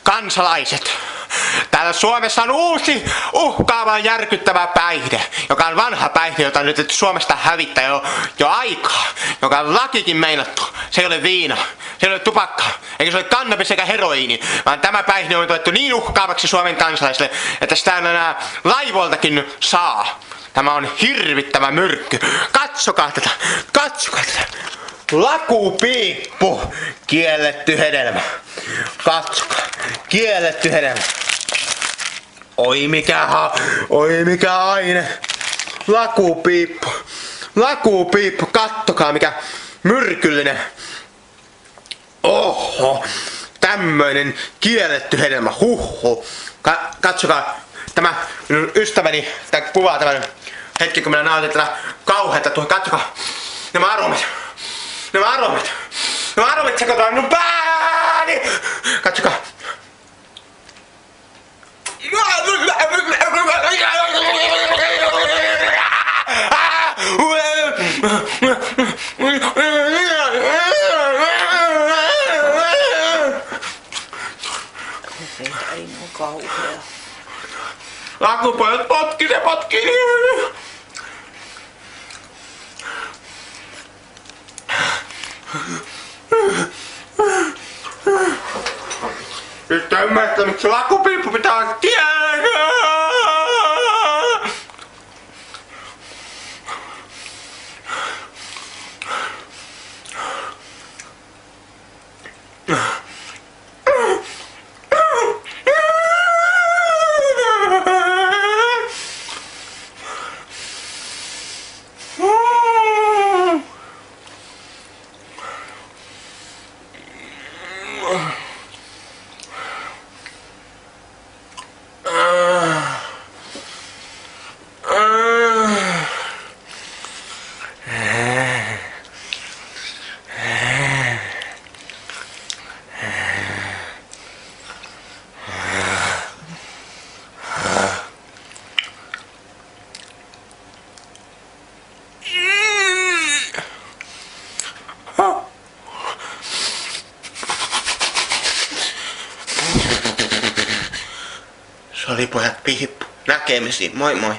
kansalaiset, täällä Suomessa on uusi uhkaava järkyttävä päihde, joka on vanha päihde, jota on nyt Suomesta hävittää jo aikaa, joka on lakikin meinattu. Se ei ole viina, se ei ole tupakka, eikä se ole kannabis eikä heroiini, vaan tämä päihde on tuettu niin uhkaavaksi Suomen kansalaisille, että sitä enää laivoiltakin saa. Tämä on hirvittävä myrkky. Katsokaa tätä, katsokaa tätä. Lakupiippu, kielletty hedelmä. Katsokaa, kielletty hedelmä. Oi mikä aine. Lakupiippu, lakupiippu, kattokaa mikä myrkyllinen. Oho, tämmöinen kielletty hedelmä, huhhuh. Katsokaa, tämä minun ystäväni, tämä kuvaa tämän hetki kun minä nautin tätä kauheata tuohon, katsokaa. Nämä aromit sekoittavat minun pääni! Katsokaa! Ei mun kauhea. Lakupojat potkii. Nyt ymmärrät, miksi lakupiippu pitää kiellettyä. Se oli pojat piippu. Näkemisiin. Moi moi.